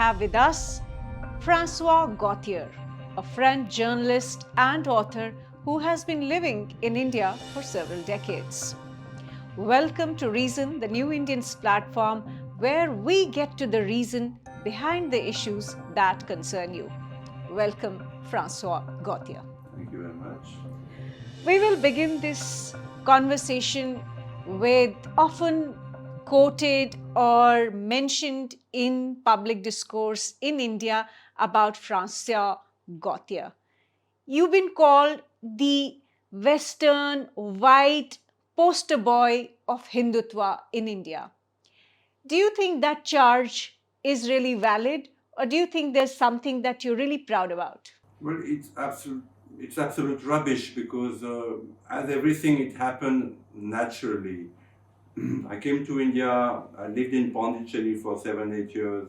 have with us Francois Gautier, a French journalist and author who has been living in India for several decades. Welcome to Reason, the New Indians platform, where we get to the reason behind the issues that concern you. Welcome, Francois Gautier. Thank you very much. We will begin this conversation with often quoted or mentioned in public discourse in India about Francois Gautier. You've been called the Western white poster boy of Hindutva in India. Do you think that charge is really valid, or do you think there's something that you're really proud about? Well, it's absolute rubbish because as everything, it happened naturally. I came to India. I lived in Pondicherry for 7-8 years.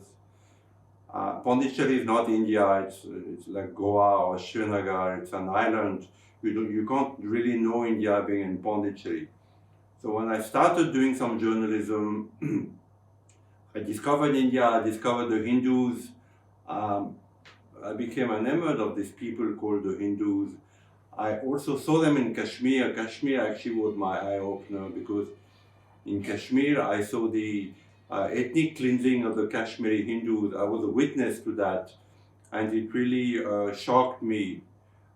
Pondicherry is not India. It's like Goa or Srinagar. It's an island. You can't really know India being in Pondicherry. So when I started doing some journalism, I discovered India. I discovered the Hindus. I became enamored of these people called the Hindus. I also saw them in Kashmir. Kashmir actually was my eye-opener because in Kashmir I saw the ethnic cleansing of the Kashmiri Hindus. I was a witness to that, and it really shocked me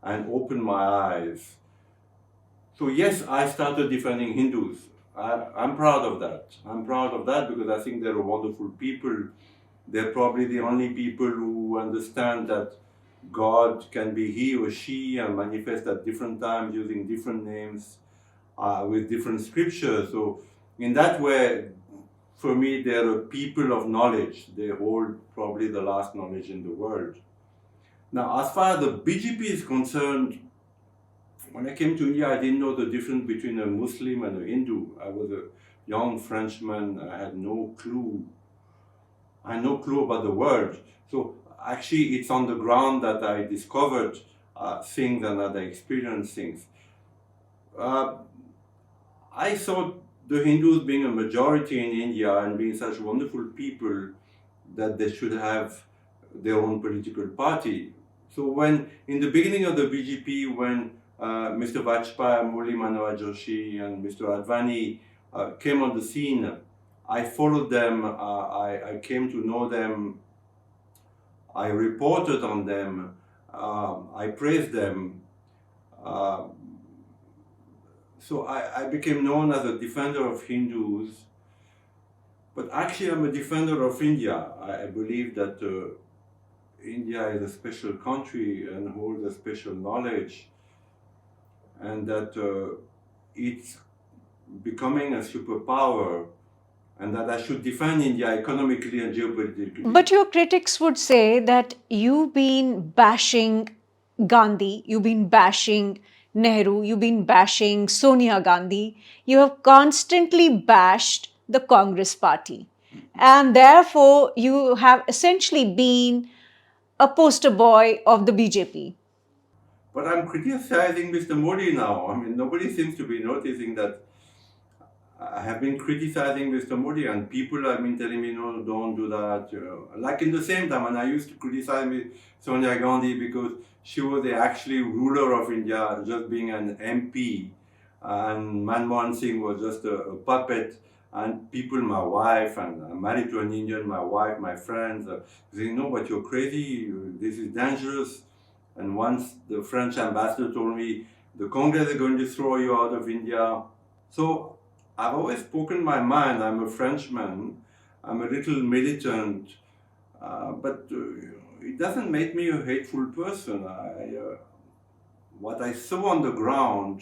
and opened my eyes. So yes, I started defending Hindus. I'm proud of that. I'm proud of that because I think they're wonderful people. They're probably the only people who understand that God can be he or she and manifest at different times using different names with different scriptures. So in that way, for me, they're a people of knowledge. They hold probably the last knowledge in the world. Now, as far as the BJP is concerned, when I came to India, I didn't know the difference between a Muslim and a Hindu. I was a young Frenchman. I had no clue. I had no clue about the world. So actually, it's on the ground that I discovered things and that I experienced things. I saw the Hindus being a majority in India and being such wonderful people that they should have their own political party. So when, in the beginning of the BJP, when Mr. Vajpayee, Murli Manohar Joshi and Mr. Advani came on the scene, I followed them, I came to know them, I reported on them, I praised them. So I became known as a defender of Hindus, but actually I'm a defender of India. I believe that India is a special country and holds a special knowledge, and that it's becoming a superpower, and that I should defend India economically and geopolitically. But your critics would say that you've been bashing Gandhi, you've been bashing Nehru, you've been bashing Sonia Gandhi, you have constantly bashed the Congress party. And therefore, you have essentially been a poster boy of the BJP. But I'm criticizing Mr. Modi now. I mean, nobody seems to be noticing that I have been criticizing Mr. Modi, and people have been telling me, no, don't do that. You know. Like in the same time, when I used to criticize Sonia Gandhi because she was the actually ruler of India, just being an MP, and Manmohan Singh was just a puppet. And people, my wife, and I'm married to an Indian, my wife, my friends, saying, no, but you're crazy, this is dangerous. And once the French ambassador told me, the Congress is going to throw you out of India. So I've always spoken my mind. I'm a Frenchman. I'm a little militant, but it doesn't make me a hateful person. What I saw on the ground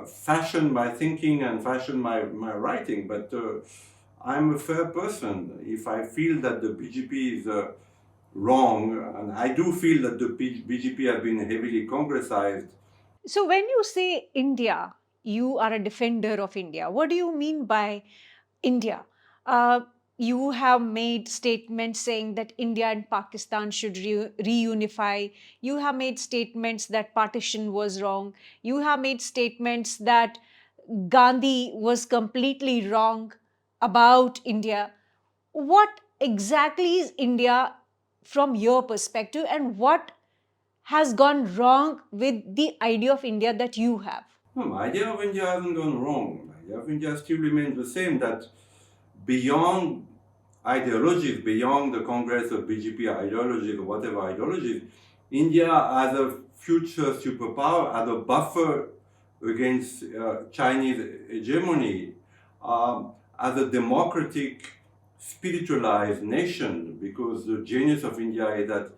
fashioned my thinking and fashioned my writing, but I'm a fair person. If I feel that the BJP is wrong, and I do feel that the BJP have been heavily congressized. So, when you say India, you are a defender of India. What do you mean by India? Uh, you have made statements saying that India and Pakistan should reunify. You have made statements that partition was wrong. You have made statements that Gandhi was completely wrong about India. What exactly is India from your perspective, and what has gone wrong with the idea of India that you have? No, my idea of India hasn't gone wrong. My idea of India still remains the same, that beyond ideologies, beyond the Congress of BJP ideologies or whatever ideologies, India as a future superpower, as a buffer against Chinese hegemony, as a democratic, spiritualized nation, because the genius of India is that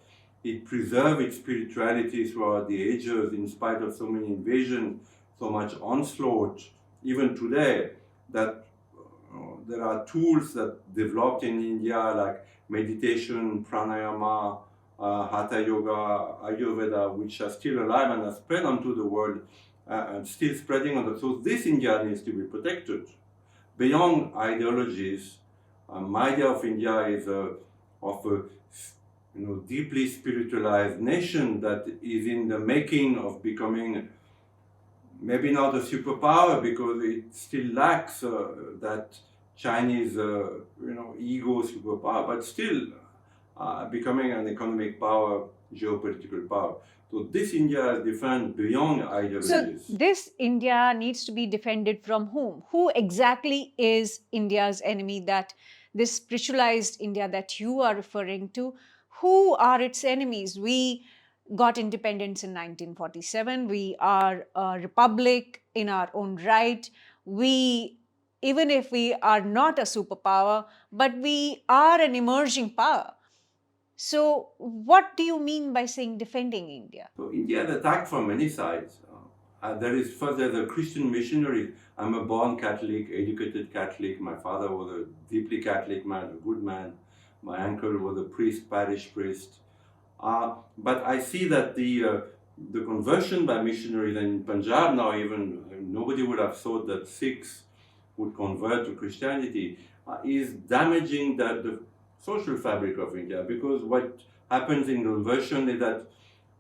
it preserved its spirituality throughout the ages in spite of so many invasions, so much onslaught. Even today, that there are tools that developed in India like meditation, pranayama, hatha yoga, ayurveda, which are still alive and are spread onto the world and still spreading on the. So this India needs to be protected. Beyond ideologies, my idea of India is of a deeply spiritualized nation that is in the making of becoming maybe not a superpower, because it still lacks that Chinese ego superpower, but still becoming an economic power, geopolitical power. So this India is defined beyond So, ideologies. this India needs to be defended from whom? Who exactly is India's enemy? That this spiritualized India that you are referring to, who are its enemies? We got independence in 1947. We are a republic in our own right. We, even if we are not a superpower, but we are an emerging power. So, what do you mean by saying defending India? So India is attacked from many sides. There's a Christian missionary. I'm a born Catholic, educated Catholic. My father was a deeply Catholic man, a good man. My uncle was a priest, parish priest. But I see that the conversion by missionaries, and in Punjab now even, nobody would have thought that Sikhs would convert to Christianity, is damaging the social fabric of India, because what happens in conversion is that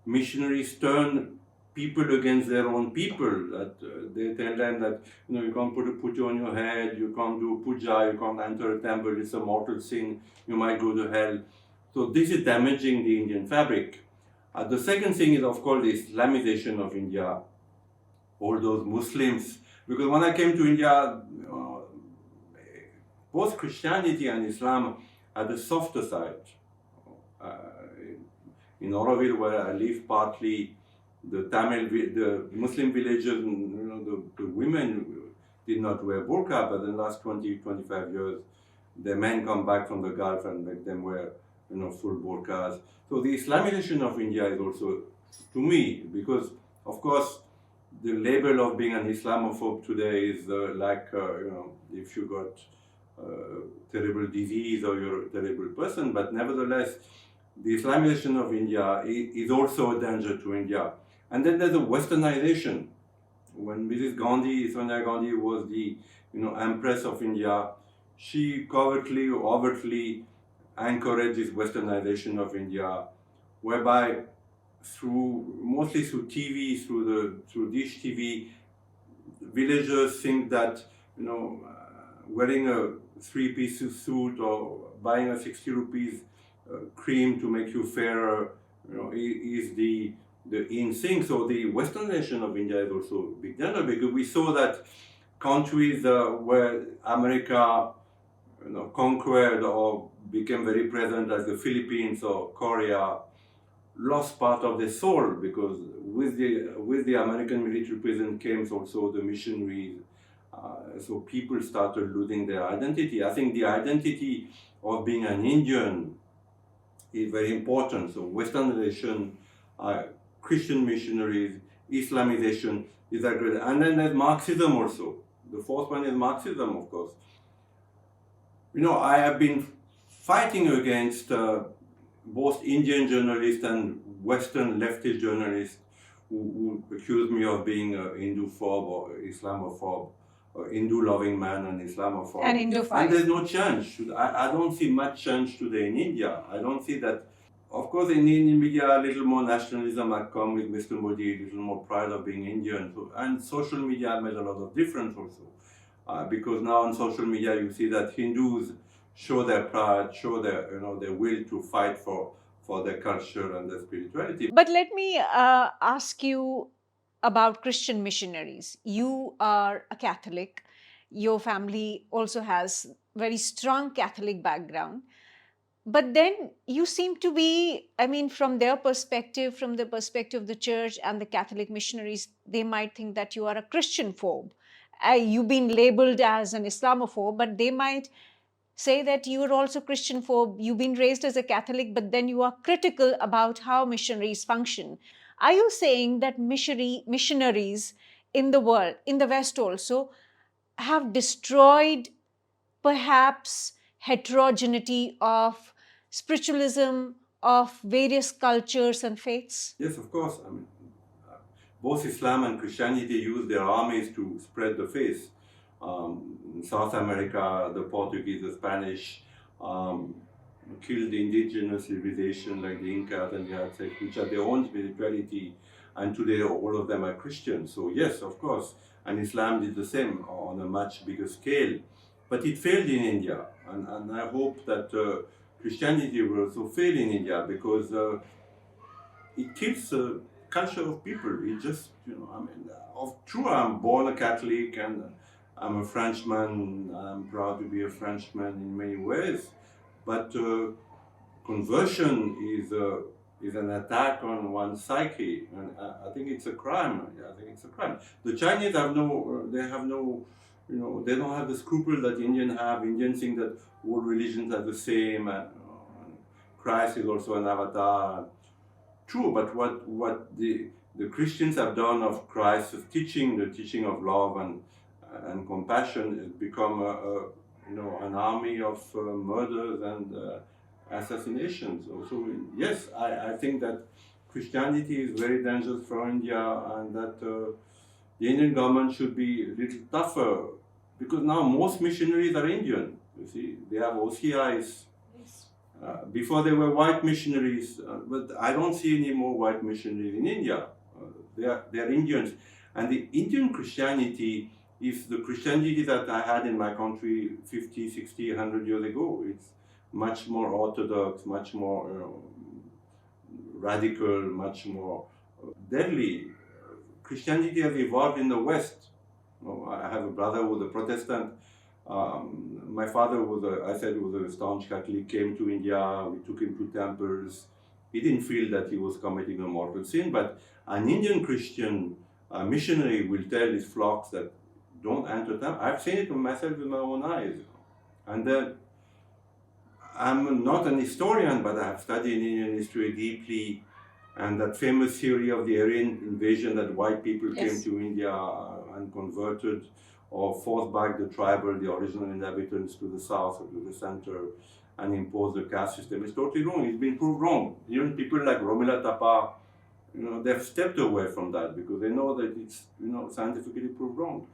missionaries turn people against their own people. That they tell them that you can't put a puja on your head, you can't do puja, you can't enter a temple, it's a mortal sin, you might go to hell. So this is damaging the Indian fabric. The second thing is, of course, the Islamization of India. All those Muslims, because when I came to India, both Christianity and Islam had a softer side. Uh, in Auroville, where I live, partly the Muslim villages, the women did not wear burqa, but in the last 20, 25 years, the men come back from the Gulf and make them wear, full burqas. So the Islamization of India is also, to me, because of course, the label of being an Islamophobe today is if you got terrible disease or you're a terrible person, but nevertheless, the Islamization of India is also a danger to India. And then there's a westernization. When Mrs. Gandhi, Sonia Gandhi, was the Empress of India, she covertly or overtly encouraged this westernization of India, whereby mostly through TV, through dish TV, villagers think that wearing a three-piece suit or buying a 60 rupees cream to make you fairer, is the in thing. So the westernization of India is also a big danger, because we saw that countries where America conquered or became very present, as the Philippines or Korea, lost part of their soul, because with the American military presence came also the missionaries. So people started losing their identity. I think the identity of being an Indian is very important. So westernization, Christian missionaries, Islamization is that great. And then there's Marxism also. The fourth one is Marxism, of course. I have been fighting against both Indian journalists and Western leftist journalists who accuse me of being a Hindu-phobe or Islamophobe, or Hindu-loving man and Islamophobe. And Hindu-phobe. And there's no change. I don't see much change today in India. I don't see that. Of course, in Indian media, a little more nationalism had come with Mr. Modi, a little more pride of being Indian. And social media made a lot of difference also. Because now on social media, you see that Hindus show their pride, show their will to fight for for their culture and their spirituality. But let me ask you about Christian missionaries. You are a Catholic. Your family also has very strong Catholic background. But then you seem to be, I mean, from their perspective, from the perspective of the church and the Catholic missionaries, they might think that you are a Christian phobe. You've been labeled as an Islamophobe, but they might say that you are also Christian phobe. You've been raised as a Catholic, but then you are critical about how missionaries function. Are you saying that missionaries in the world, in the West also, have destroyed perhaps heterogeneity of spiritualism, of various cultures and faiths? Yes, of course. I mean, both Islam and Christianity use their armies to spread the faith. In South America, the Portuguese, the Spanish um, killed the indigenous civilization like the Incas and the Aztecs, which had their own spirituality, and today all of them are Christians. So yes, of course, and Islam did the same on a much bigger scale. But it failed in India, and I hope that Christianity will also fail in India because it kills the culture of people. It just, I mean, true, I'm born a Catholic and I'm a Frenchman. I'm proud to be a Frenchman in many ways. But conversion is an attack on one's psyche, and I think it's a crime. I think it's a crime. The Chinese have no, they don't have the scruple that Indians have. Indians think that all religions are the same, and Christ is also an avatar. True, but what the Christians have done of Christ's teaching, the teaching of love and compassion, has become an army of murders and assassinations. So yes, I think that Christianity is very dangerous for India, and that the Indian government should be a little tougher, because now most missionaries are Indian. You see, they have OCIs. Before there were white missionaries, but I don't see any more white missionaries in India. They are Indians. And the Indian Christianity is the Christianity that I had in my country 50, 60, 100 years ago. It's much more orthodox, much more radical, much more deadly. Christianity has evolved in the West. I have a brother who was a Protestant. My father was a staunch Catholic, came to India, we took him to temples. He didn't feel that he was committing a mortal sin, but an Indian Christian missionary will tell his flocks that don't enter temples. I've seen it myself with my own eyes. And I'm not an historian, but I have studied Indian history deeply. And that famous theory of the Aryan invasion, that white people came to India and converted or forced back the original inhabitants to the south or to the center and imposed the caste system, is totally wrong. It's been proved wrong. Even people like Romila Thapa, they've stepped away from that because they know that it's, scientifically proved wrong.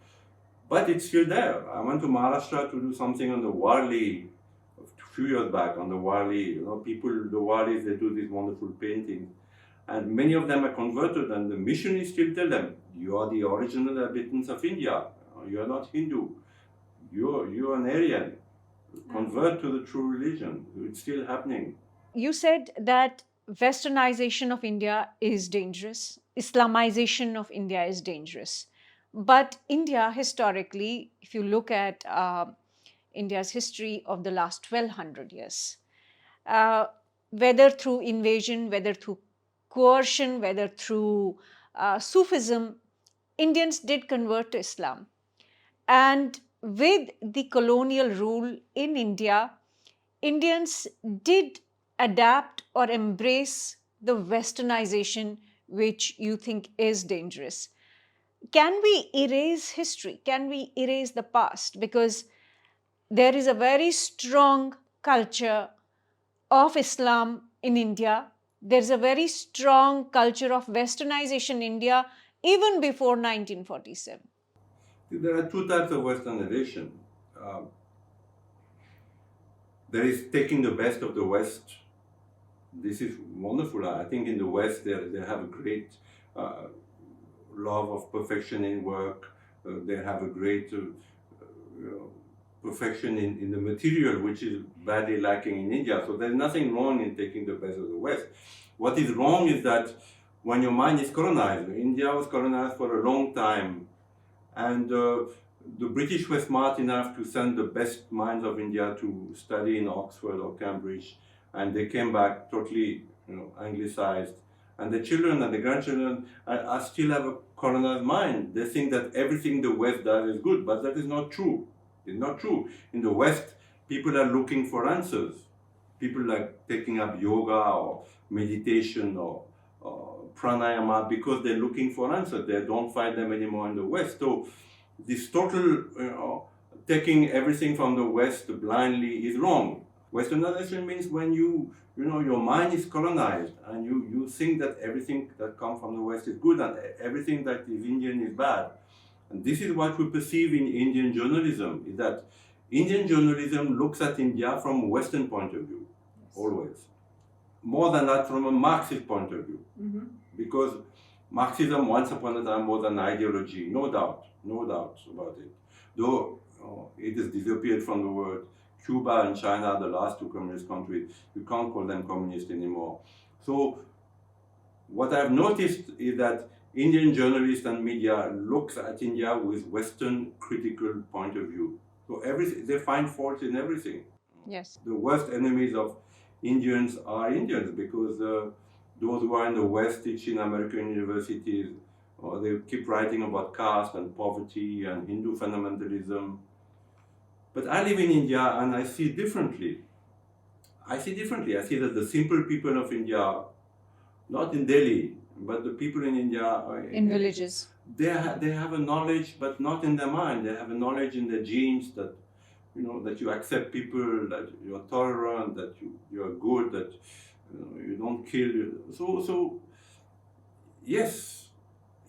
But it's still there. I went to Maharashtra to do something on the Warli a few years back, on the Warli. The Warlis, they do these wonderful paintings. And many of them are converted, and the missionaries still tell them, you are the original inhabitants of India. You are not Hindu. You're an Aryan. Convert to the true religion. It's still happening. You said that westernization of India is dangerous, Islamization of India is dangerous. But India, historically, if you look at India's history of the last 1200 years, whether through invasion, whether through coercion, whether through Sufism, Indians did convert to Islam. And with the colonial rule in India, Indians did adapt or embrace the westernization, which you think is dangerous. Can we erase history? Can we erase the past? Because there is a very strong culture of Islam in India. There's a very strong culture of westernization in India even before 1947. There are two types of westernization. There is taking the best of the West. This is wonderful. I think in the West they have a great love of perfection in work. They have a great perfection in the material, which is badly lacking in India. So there's nothing wrong in taking the best of the West. What is wrong is that when your mind is colonized, India was colonized for a long time, and the British were smart enough to send the best minds of India to study in Oxford or Cambridge, and they came back totally, anglicized. And the children and the grandchildren are still have a colonized mind. They think that everything the West does is good, but that is not true. It's not true. In the West, people are looking for answers. People like taking up yoga or meditation or pranayama because they're looking for answers. They don't find them anymore in the West. So this total, taking everything from the West blindly is wrong. Westernization means when your mind is colonized and you think that everything that comes from the West is good and everything that is Indian is bad. And this is what we perceive in Indian journalism, is that Indian journalism looks at India from a Western point of view, always. More than that, from a Marxist point of view. Mm-hmm. Because Marxism once upon a time was an ideology, no doubt about it. Though it has disappeared from the world. Cuba and China are the last two communist countries. You can't call them communist anymore. So what I've noticed is that Indian journalists and media looks at India with Western critical point of view. So they find fault in everything. Yes. The worst enemies of Indians are Indians, because those who are in the West teaching American universities, they keep writing about caste and poverty and Hindu fundamentalism. But I live in India and I see differently. I see that the simple people of India, not in Delhi, but the people in India, in villages, they have a knowledge, but not in their mind. They have a knowledge in their genes that, that you accept people, that you're tolerant, that you're good, that you don't kill. So yes,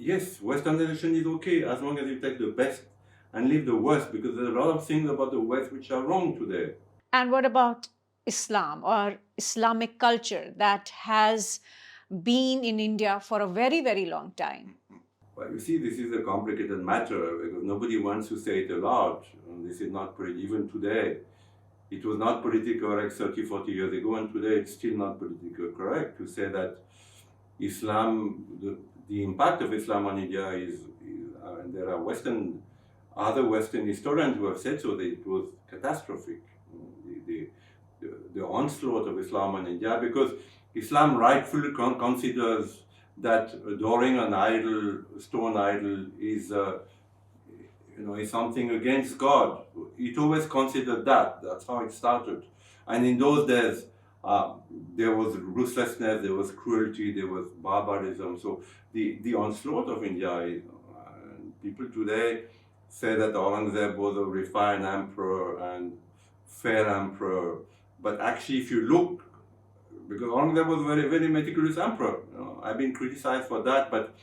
Westernization is okay as long as you take the best and leave the worst, because there are a lot of things about the West which are wrong today. And what about Islam or Islamic culture that has been in India for a very, very long time? Well, you see, this is a complicated matter because nobody wants to say it aloud. This is not even today. It was not politically correct 30, 40 years ago, and today it's still not politically correct to say that Islam, the impact of Islam on India is and there are other Western historians who have said so, that it was catastrophic. The onslaught of Islam on India, because Islam rightfully considers that adoring an idol, stone idol, is something against God. It always considered that. That's how it started. And in those days, there was ruthlessness, there was cruelty, there was barbarism. So the onslaught of India, people today say that Aurangzeb was a refined emperor and fair emperor. But actually, if you look, because Aurangzeb was a very, very meticulous emperor. I've been criticized for that, but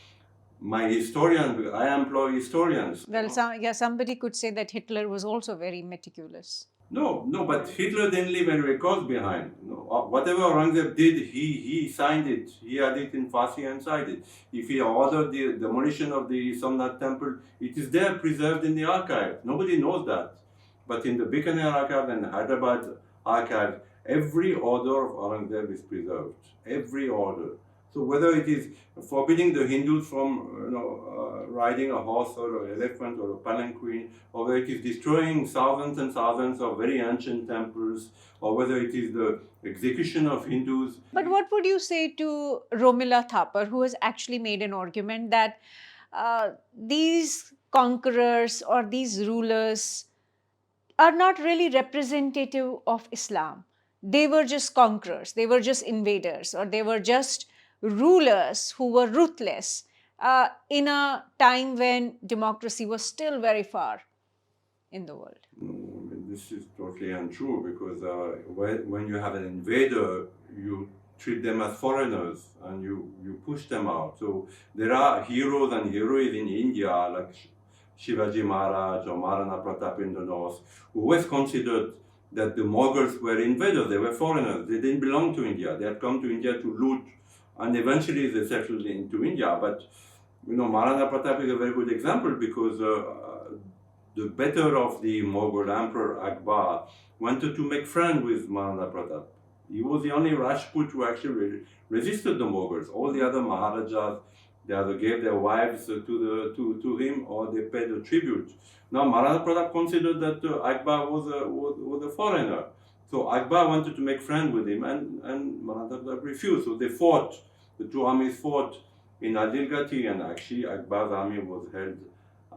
I employ historians. Well, somebody could say that Hitler was also very meticulous. No, but Hitler didn't leave any records behind. Whatever Aurangzeb did, he signed it. He had it in Farsi and signed it. If he ordered the demolition of the Somnath temple, it is there preserved in the archive. Nobody knows that. But in the Bikaner archive and Hyderabad archive, every order of Aurangzeb is preserved. Every order. So whether it is forbidding the Hindus from riding a horse or an elephant or a palanquin, or whether it is destroying thousands and thousands of very ancient temples, or whether it is the execution of Hindus. But what would you say to Romila Thapar, who has actually made an argument that these conquerors or these rulers are not really representative of Islam? They were just conquerors, they were just invaders, or they were just rulers who were ruthless in a time when democracy was still very far in the world. This is totally untrue, because when you have an invader, you treat them as foreigners and you push them out. So there are heroes and heroines in India like Shivaji Maharaj or Maharana Pratap in the north, who always considered that the Mughals were invaders, they were foreigners, they didn't belong to India, they had come to India to loot, and eventually they settled into India. But Maharana Pratap is a very good example, because the better of the Mughal Emperor Akbar wanted to make friends with Maharaja Pratap. He was the only Rajput who actually resisted the Mughals. All the other Maharajas, they either gave their wives to him or they paid a tribute. Now Maharaja Pratap considered that Akbar was a foreigner. So Akbar wanted to make friends with him and Maharaja Pratap refused. So they fought. The two armies fought in Adilgati, and actually Akbar's army was held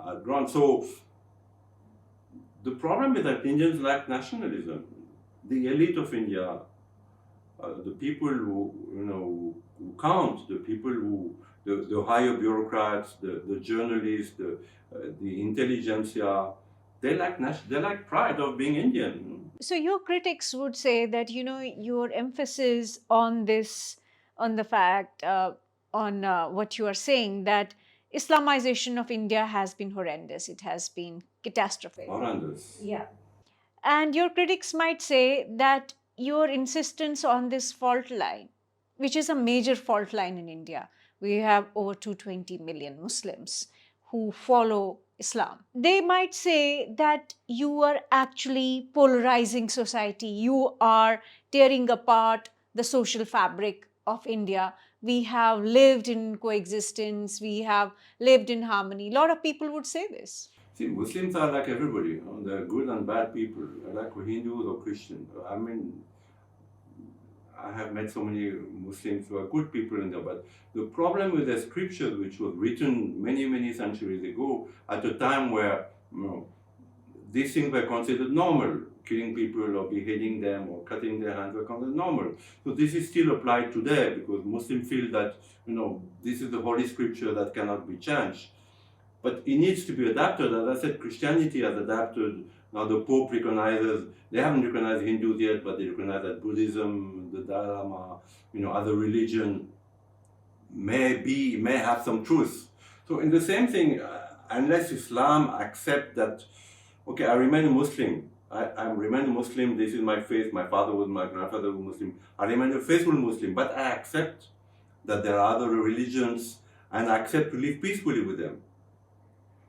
at ground. So the problem is that Indians lack nationalism. The elite of India, the people who count, the people the higher bureaucrats, the journalists, the intelligentsia, they lack pride of being Indian. So your critics would say that your emphasis on this, on the fact, on what you are saying, that Islamization of India has been horrendous. It has been catastrophic. Horrendous. Yeah. And your critics might say that your insistence on this fault line, which is a major fault line in India, we have over 220 million Muslims who follow Islam. They might say that you are actually polarizing society, you are tearing apart the social fabric of India. We have lived in coexistence, we have lived in harmony. A lot of people would say this. See, Muslims are like everybody. They're good and bad people, like Hindus or Christians. I mean, I have met so many Muslims who are good people in there, but the problem with the scriptures, which was written many, many centuries ago, at a time where these things were considered normal, killing people or beheading them or cutting their hands were considered normal. So this is still applied today because Muslims feel that this is the holy scripture that cannot be changed. But it needs to be adapted. As I said, Christianity has adapted. Now the Pope recognizes, they haven't recognized Hindus yet, but they recognize that Buddhism, the Dalai Lama, other religion may have some truth. So in the same thing, unless Islam accept that, okay, I remain a Muslim. I remain a Muslim, this is my faith, my father was, my grandfather was Muslim. I remain a faithful Muslim, but I accept that there are other religions and I accept to live peacefully with them.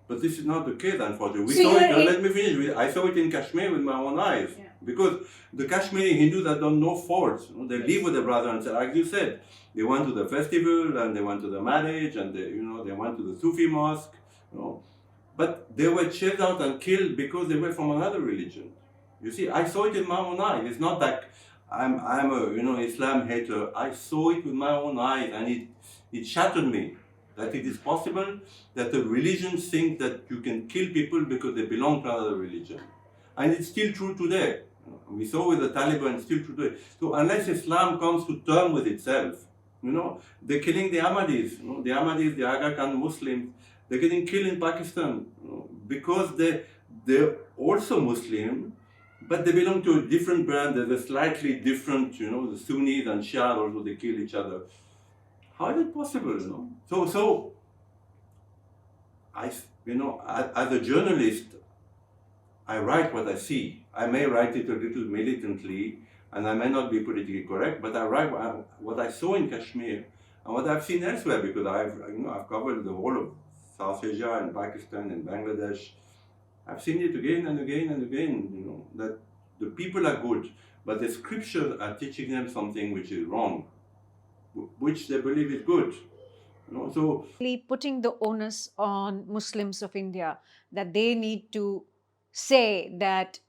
But this is not the case, unfortunately. Let me finish. I saw it in Kashmir with my own eyes. Yeah. Because the Kashmiri Hindus that don't know faults, they live with their brother and like you said, they went to the festival and they went to the marriage and they went to the Sufi mosque, But they were chased out and killed because they were from another religion. You see, I saw it in my own eyes. It's not that I'm a Islam hater. I saw it with my own eyes and it shattered me. That it is possible that the religions think that you can kill people because they belong to another religion. And it's still true today. We saw with the Taliban, it's still true today. So unless Islam comes to terms with itself, they're killing the Ahmadis. The Ahmadis, the Aga Khan Muslims, they're getting killed in Pakistan because they're also Muslim, but they belong to a different brand. There's a slightly different, the Sunnis and Shia also, they kill each other. How is it possible, So, as a journalist, I write what I see. I may write it a little militantly, and I may not be politically correct, but I write what I saw in Kashmir and what I've seen elsewhere, because I've covered the whole of South Asia and Pakistan and Bangladesh. I've seen it again and again and again, that the people are good, but the scriptures are teaching them something which is wrong, which they believe is good. So putting the onus on Muslims of India that they need to say that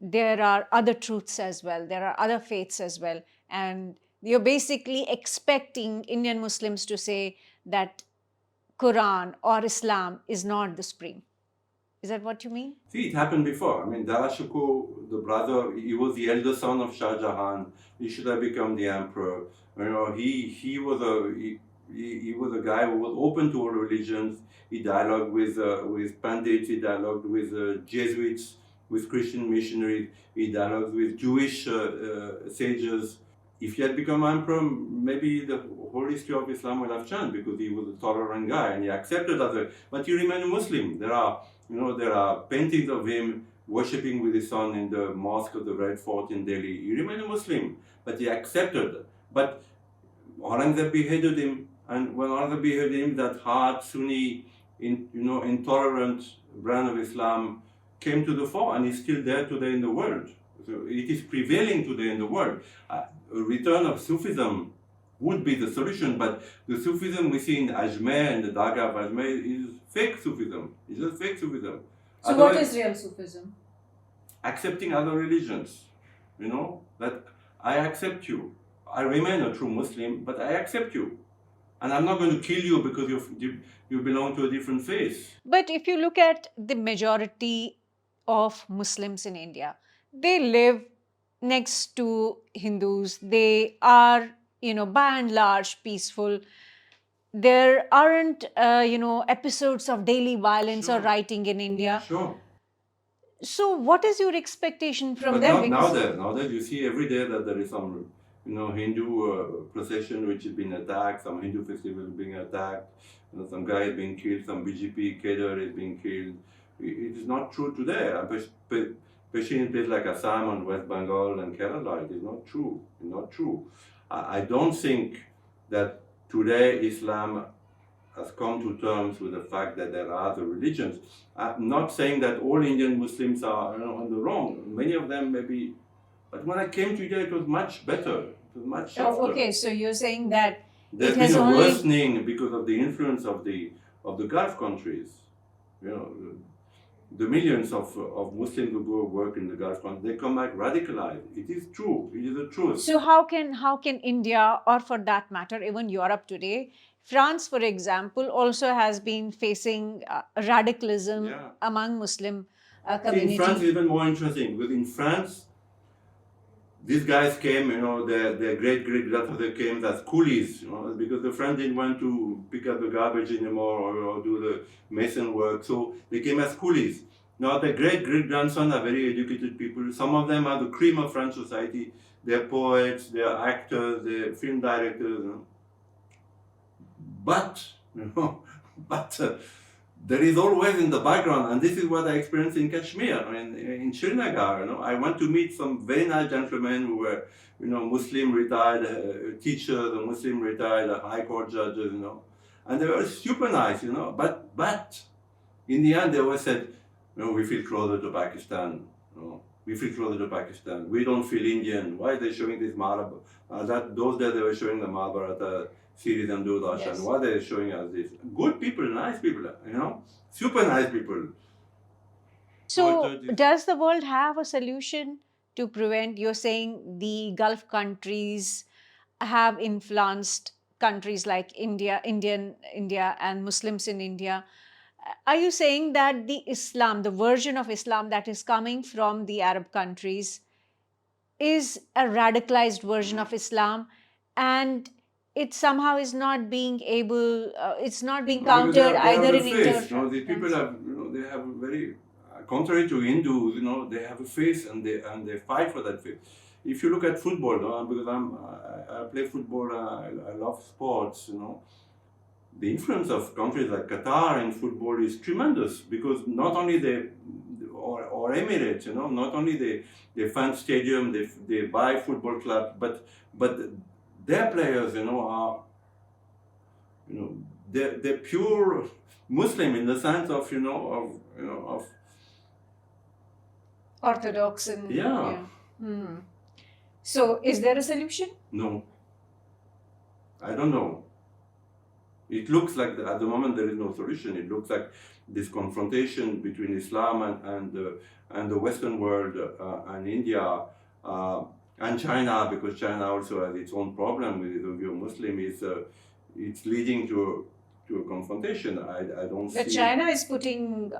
there are other truths as well, there are other faiths as well, and you're basically expecting Indian Muslims to say that Quran or Islam is not the supreme. Is that what you mean? See, it happened before. Dara Shikoh, the brother, he was the elder son of Shah Jahan. He should have become the emperor. He was a guy who was open to all religions. He dialogued with pandits. He dialogued with Jesuits, with Christian missionaries. He dialogued with Jewish sages. If he had become emperor, maybe the whole history of Islam would have changed because he was a tolerant guy and he accepted other. But he remained a Muslim. There are paintings of him worshipping with his son in the mosque of the Red Fort in Delhi. He remained a Muslim, but he accepted. But Aurangzeb beheaded him, and when Aurangzeb beheaded him, that hard Sunni, intolerant brand of Islam came to the fore and is still there today in the world. So it is prevailing today in the world. A return of Sufism would be the solution, but the Sufism we see in Ajmer and the Dargah of Ajmer is fake Sufism. It's just fake Sufism. So what is real Sufism? Accepting other religions, that I accept you. I remain a true Muslim, but I accept you. And I'm not going to kill you because you belong to a different faith. But if you look at the majority of Muslims in India, they live next to Hindus. They are, by and large, peaceful. There aren't, episodes of daily violence or Sure. rioting in India. Sure. So, what is your expectation from But them? now that you see every day that there is some, Hindu procession which is being attacked, some Hindu festival being attacked, some guy is being killed, some BJP cadre is being killed. It is not true today, especially in places like Assam and West Bengal and Kerala. It is not true. It's not true. I don't think that today Islam has come to terms with the fact that there are other religions. I'm not saying that all Indian Muslims are on the wrong. Many of them maybe, but when I came to India, it was much better. It was much softer. Oh, okay, so you're saying that there's it has been a only worsening because of the influence of the Gulf countries. The millions of Muslims who go work in the Gulf countries, they come back radicalized. It is true. It is the truth. So how can India, or for that matter, even Europe today, France, for example, also has been facing radicalism among Muslim community. In France, it's even more interesting because in France, these guys came, their great-great-grandfather came as coolies, because the French didn't want to pick up the garbage anymore or do the mason work, so they came as coolies. Now, the great-great-grandson are very educated people. Some of them are the cream of French society. They're poets, they're actors, they're film directors. But, there is always in the background, and this is what I experienced in Kashmir, in Srinagar. I went to meet some very nice gentlemen who were, Muslim retired teachers, Muslim retired high court judges, and they were super nice, But in the end, they always said, we feel closer to Pakistan. We feel closer to Pakistan. We don't feel Indian. Why are they showing this Mahabharata? Those days they were showing the Mahabharata series and Durdarshan. Yes. Why are they showing us this? Good people, nice people, super nice people. So, does the world have a solution to prevent? You're saying the Gulf countries have influenced countries like India, and Muslims in India. Are you saying that the Islam, the version of Islam that is coming from the Arab countries, is a radicalized version of Islam, and it somehow is not being able, it's not being countered either in India? These people have, they have a very, contrary to Hindus, they have a faith and they fight for that faith. If you look at football, because I play football, I love sports, the influence of countries like Qatar in football is tremendous, because not only or Emirates, not only they fund stadium, they buy football clubs, but their players, are, they're pure Muslim in the sense of, of orthodox and yeah. So, is there a solution? No, I don't know. It looks like at the moment there is no solution. It looks like this confrontation between Islam and the Western world and India and China, because China also has its own problem with the view of Muslim, it's leading to a confrontation. I don't see. But China is putting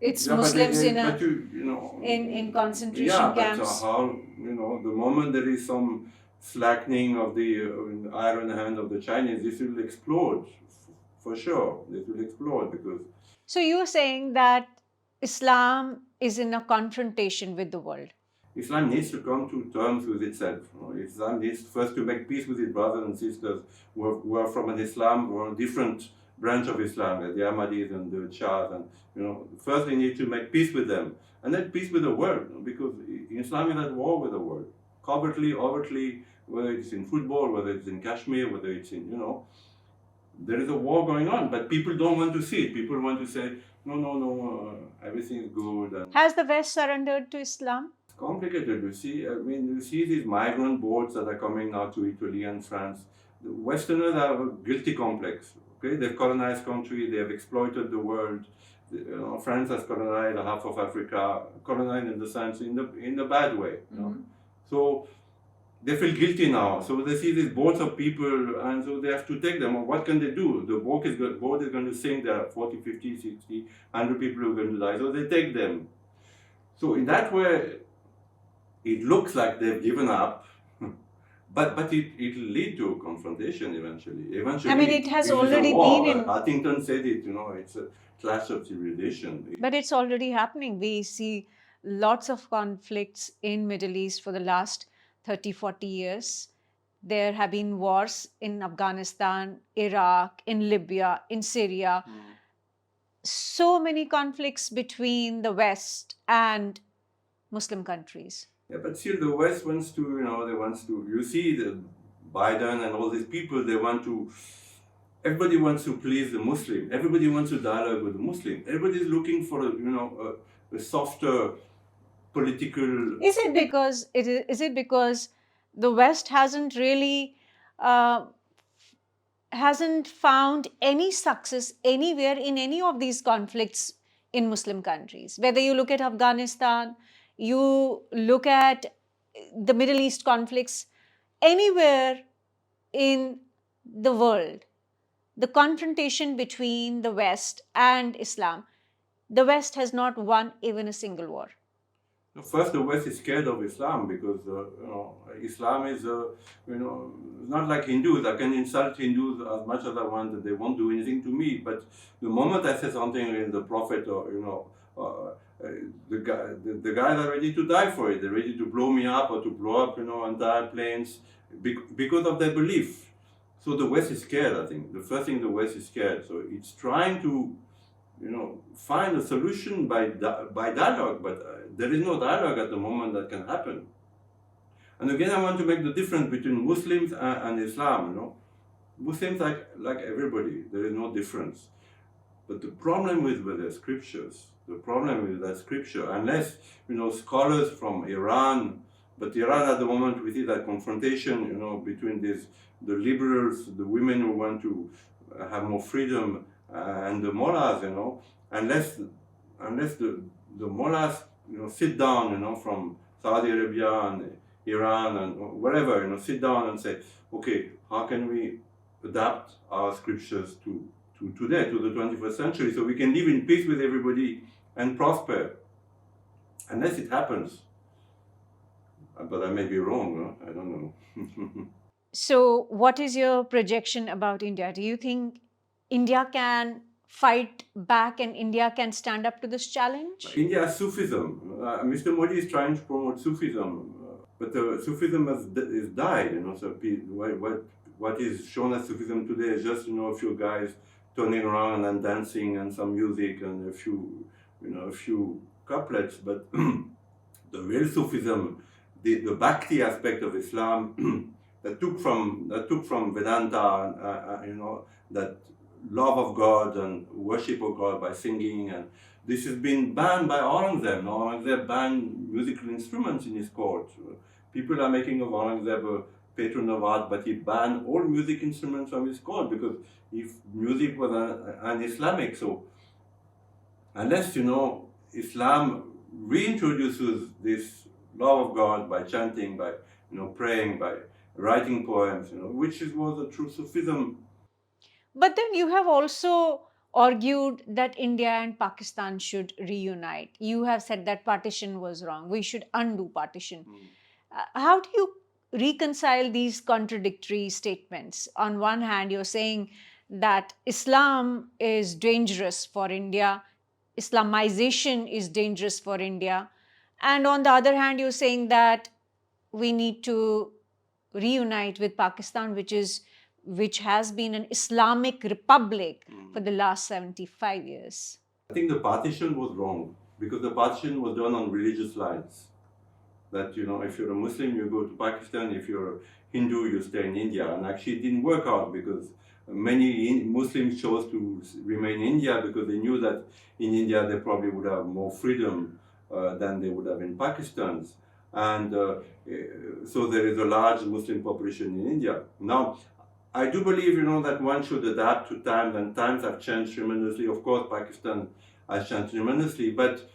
its Muslims in concentration camps. But how, the moment there is some slackening of the iron hand of the Chinese, this will explode, for sure. This will explode because... So you're saying that Islam is in a confrontation with the world? Islam needs to come to terms with itself. Islam needs first to make peace with its brothers and sisters who are from an Islam or a different branch of Islam, like the Ahmadis and the Shahs. And, first they need to make peace with them, and then peace with the world, because Islam is at war with the world, covertly, overtly, whether it's in football, whether it's in Kashmir, whether it's in, there is a war going on, but people don't want to see it. People want to say, no, no, no, everything is good. And Has the West surrendered to Islam? it's complicated. You see, I mean, you see these migrant boats that are coming now to Italy and France. The Westerners have a guilty complex. Okay, they've colonized country, they have exploited the world. France has colonized half of Africa, colonized in the sense in the bad way. You know? So they feel guilty now. So they see these boats of people, and so they have to take them. What can they do? The boat is going to sink. There are 40, 50, 60, 100 people who are going to die. So they take them. So in that way, it looks like they've given up. But it'll lead to a confrontation eventually. I mean, it has is a already war. been in. Huntington said it, it's a clash of civilization. But it's already happening. We see lots of conflicts in Middle East for the last 30, 40 years. There have been wars in Afghanistan, Iraq, in Libya, in Syria. So many conflicts between the West and Muslim countries. Yeah, but still the West wants to, you see the Biden and all these people, everybody wants to please the Muslim. Everybody wants to dialogue with the Muslim. Everybody's looking for a softer political. Is it because the West hasn't really hasn't found any success anywhere in any of these conflicts in Muslim countries? Whether you look at Afghanistan, you look at the Middle East conflicts, anywhere in the world, the confrontation between the West and Islam, the West has not won even a single war. First, the West is scared of Islam because Islam is, not like Hindus. I can insult Hindus as much as I want, that they won't do anything to me. But the moment I say something in the Prophet, or the guys are ready to die for it. They're ready to blow me up or to blow up, entire planes because of their belief. So the West is scared. I think the first thing, the West is scared. So it's trying to find a solution by dialogue, but there is no dialogue at the moment that can happen. And again, I want to make the difference between Muslims and Islam. Muslims like everybody, there is no difference. But the problem with the scriptures, the problem with that scripture, unless scholars from Iran, but Iran at the moment we see that confrontation, between the liberals, the women who want to have more freedom, and the mullahs, unless the mullahs, sit down, from Saudi Arabia and Iran and wherever, sit down and say, okay, how can we adapt our scriptures to today, to the 21st century, so we can live in peace with everybody and prosper. Unless it happens. But I may be wrong, I don't know. So what is your projection about India? Do you think India can fight back and India can stand up to this challenge? India has Sufism. Mr. Modi is trying to promote Sufism, but Sufism is died, so what is shown as Sufism today is just, a few guys turning around and dancing and some music and a few couplets, but the real Sufism, the Bhakti aspect of Islam, that took from Vedanta, that love of God and worship of God by singing, and this has been banned by Aurangzeb. Aurangzeb banned musical instruments in his court. People are making of Aurangzeb a patron of art, but he banned all music instruments from his court because if music was un-Islamic. So unless Islam reintroduces this love of God by chanting, by praying, by writing poems, which was a true Sufism. But then you have also argued that India and Pakistan should reunite. You have said that partition was wrong. We should undo partition. How do you reconcile these contradictory statements? On one hand, you're saying that Islam is dangerous for India, Islamization is dangerous for India. And on the other hand, you're saying that we need to reunite with Pakistan, which has been an Islamic republic for the last 75 years. I think the partition was wrong because the partition was done on religious lines. That, if you're a Muslim, you go to Pakistan. If you're a Hindu, you stay in India. And actually it didn't work out because many Muslims chose to remain in India because they knew that in India they probably would have more freedom than they would have in Pakistan. And so there is a large Muslim population in India. Now, I do believe, that one should adapt to times, and times have changed tremendously. Of course, Pakistan has changed tremendously, but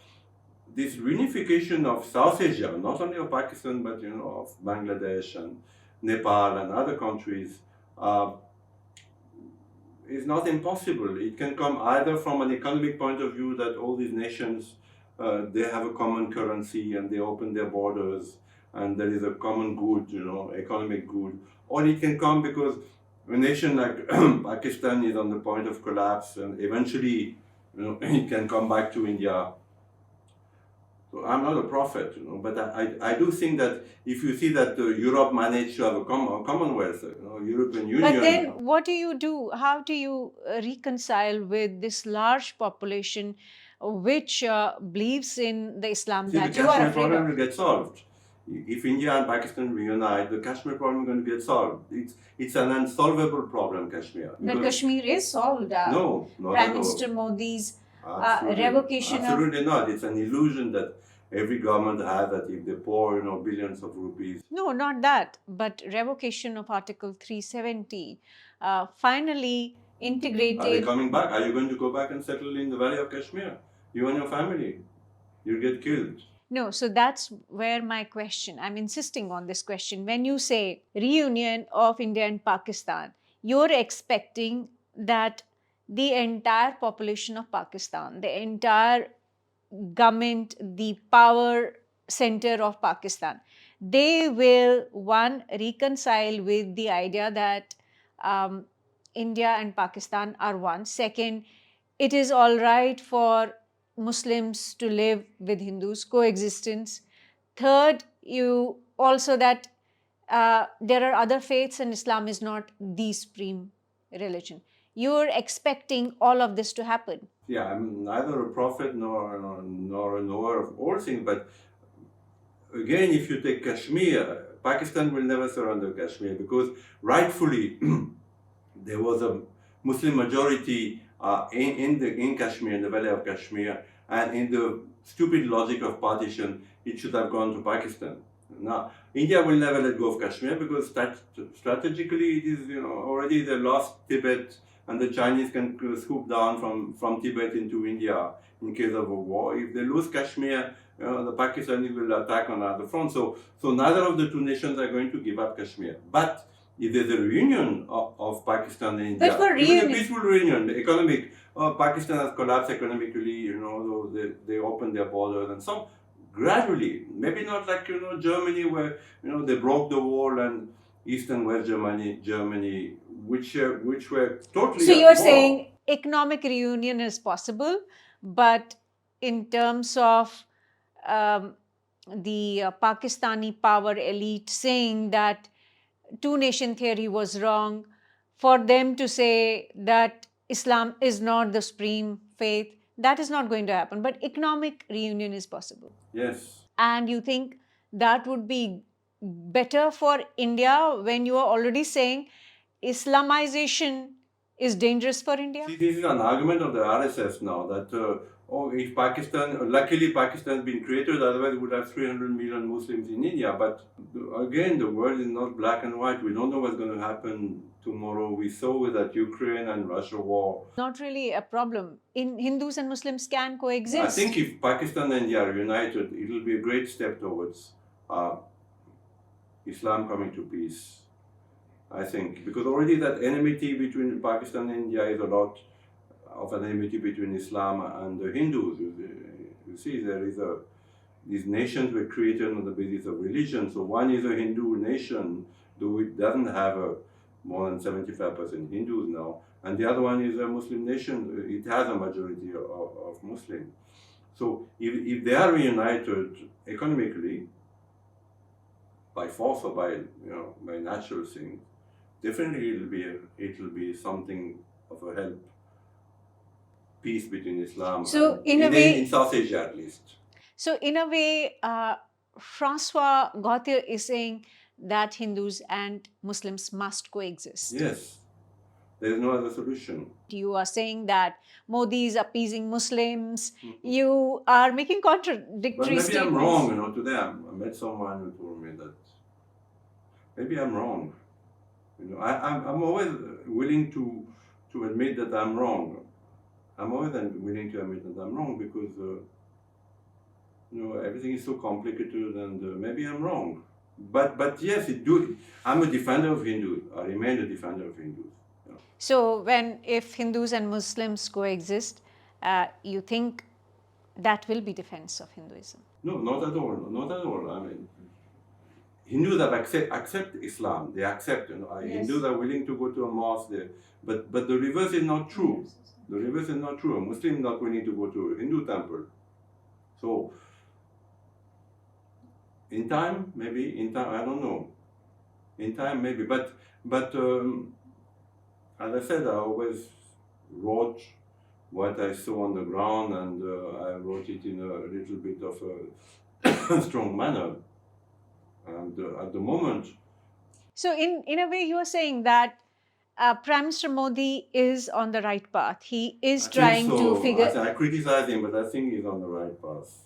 this reunification of South Asia, not only of Pakistan, but of Bangladesh and Nepal and other countries, uh, is not impossible. It can come either from an economic point of view, that all these nations they have a common currency and they open their borders and there is a common good, economic good, or it can come because a nation like Pakistan is on the point of collapse and eventually, it can come back to India. So I'm not a prophet, but I do think that if you see that Europe managed to have a commonwealth, European Union. But then, what do you do? How do you reconcile with this large population which believes in the Islam See, the that you are Kashmir afraid problem of? will get solved. If India and Pakistan reunite, the Kashmir problem is going to get solved. It's an unsolvable problem, Kashmir. That because- Kashmir is solved. No, not Prime at all. Minister Modi's Absolutely, revocation of. absolutely not. It's an illusion that every government has, that if they pour, billions of rupees. No, not that, but revocation of Article 370, finally Are they integrated. coming back? Are you going to go back and settle in the Valley of Kashmir? You and your family. You'll get killed. No, so that's where my question, I'm insisting on this question. When you say reunion of India and Pakistan, you're expecting that the entire population of Pakistan, the entire government, the power center of Pakistan, they will, one, reconcile with the idea that India and Pakistan are one. Second, it is all right for Muslims to live with Hindus, coexistence. Third, you also that there are other faiths and Islam is not the supreme religion. You're expecting all of this to happen. Yeah, I'm neither a prophet nor a knower of all things, but again, if you take Kashmir, Pakistan will never surrender Kashmir because rightfully there was a Muslim majority in Kashmir, in the Valley of Kashmir, and in the stupid logic of partition, it should have gone to Pakistan. Now, India will never let go of Kashmir because strategically it is, already they lost Tibet, and the Chinese can scoop down from Tibet into India in case of a war. If they lose Kashmir, the Pakistanis will attack on the front. So neither of the two nations are going to give up Kashmir. But if there's a reunion of Pakistan and India, But for even reunion, a peaceful reunion, the economic, Pakistan has collapsed economically, though they opened their borders and some gradually, maybe not like, Germany where, they broke the wall and East and West Germany, which were totally. so at you're war. saying economic reunion is possible, but in terms of the Pakistani power elite saying that two-nation theory was wrong, for them to say that Islam is not the supreme faith, that is not going to happen. But economic reunion is possible. Yes. And you think that would be better for India when you are already saying Islamization is dangerous for India? See, this is an argument of the RSS now that, if Pakistan, luckily Pakistan has been created, otherwise we would have 300 million Muslims in India. But again, the world is not black and white. We don't know what's going to happen tomorrow. We saw with that Ukraine and Russia war. Not really a problem. Hindus and Muslims can coexist. I think if Pakistan and India are united, it will be a great step towards Islam coming to peace. I think, because already that enmity between Pakistan and India is a lot of an enmity between Islam and the Hindus. You see, these nations were created on the basis of religion. So one is a Hindu nation, though it doesn't have more than 75% Hindus now, and the other one is a Muslim nation. It has a majority of Muslims. So if they are reunited economically, by force or by natural things, definitely it will be something of a help. Peace between Islam So, and in South Asia at least. So, in a way, Francois Gautier is saying that Hindus and Muslims must coexist. Yes. There is no other solution. You are saying that Modi is appeasing Muslims. You are making But contradictory maybe I'm wrong, statements. today I met someone who told me that maybe I'm wrong. I'm always willing to admit that I'm wrong. I'm always willing to admit that I'm wrong because everything is so complicated, and maybe I'm wrong. But yes, I'm a defender of Hindus. I remain a defender of Hindus. So, if Hindus and Muslims coexist, you think that will be defense of Hinduism? No, not at all. Not at all. I mean, Hindus have accept Islam. They accept. Hindus are willing to go to a mosque. But the reverse is not true. The reverse is not true. A Muslim is not willing to go to a Hindu temple. So, in time, maybe. In time, I don't know. In time, maybe. But as I said, I always wrote what I saw on the ground, and I wrote it in a little bit of a strong manner. And at the moment, So, in a way, you are saying that Prime Minister Modi is on the right path. He is I think trying to so. figure. I criticize him, but I think he's on the right path.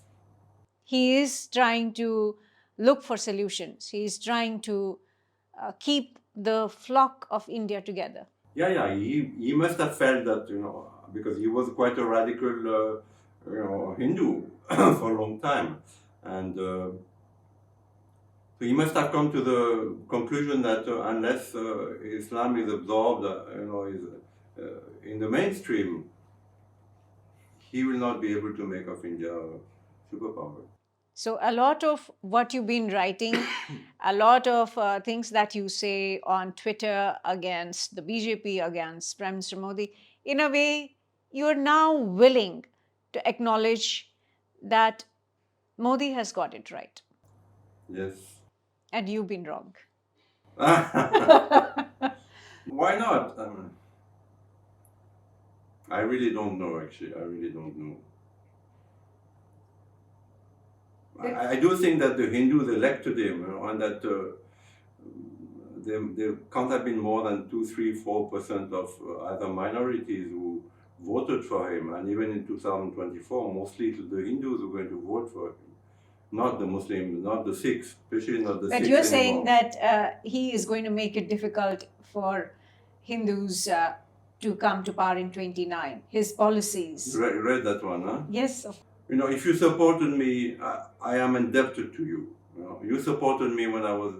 He is trying to look for solutions. He is trying to keep the flock of India together. Yeah. He must have felt that, because he was quite a radical, Hindu for a long time, and so he must have come to the conclusion that unless Islam is absorbed, is in the mainstream, he will not be able to make of India a superpower. So, a lot of what you've been writing, a lot of things that you say on Twitter against the BJP, against Prime Minister Modi, in a way, you're now willing to acknowledge that Modi has got it right Yes. and you've been wrong. Why not? I really don't know, actually. I really don't know. I do think that the Hindus elected him, and that there can't have been more than 2, 3, 4% of other minorities who voted for him. And even in 2024, mostly it was the Hindus who were going to vote for him, not the Muslims, not the Sikhs, especially not the But Sikhs you're saying anymore. that he is going to make it difficult for Hindus to come to power in 29. His policies. Read that one, huh? Yes. If you supported me, I am indebted to you. You supported me when I was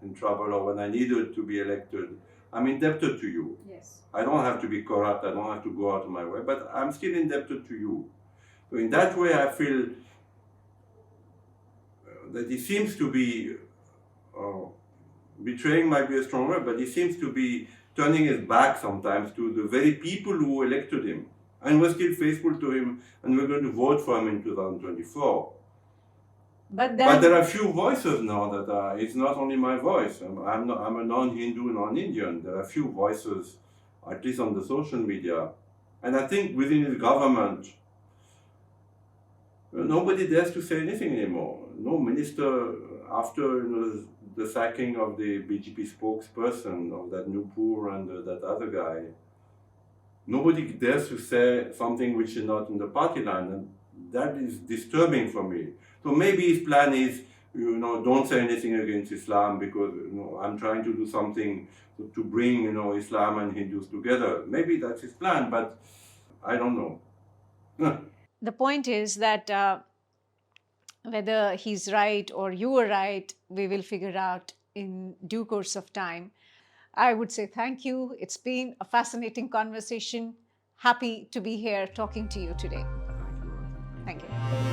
in trouble or when I needed to be elected. I'm indebted to you. Yes. I don't have to be corrupt. I don't have to go out of my way, but I'm still indebted to you. So in that way, I feel that he seems to be betraying might be a strong word, but he seems to be turning his back sometimes to the very people who elected him and were still faithful to him and were going to vote for him in 2024. But there are few voices now that it's not only my voice. I'm a non-Hindu, non-Indian. There are few voices, at least on the social media. And I think within his government, nobody dares to say anything anymore. No minister, after the sacking of the BJP spokesperson, of that Nupur and that other guy, nobody dares to say something which is not in the party line, and that is disturbing for me. So maybe his plan is, don't say anything against Islam because I'm trying to do something to bring Islam and Hindus together. Maybe that's his plan, but I don't know. The point is that whether he's right or you are right, we will figure out in due course of time. I would say thank you. It's been a fascinating conversation. Happy to be here talking to you today. Thank you.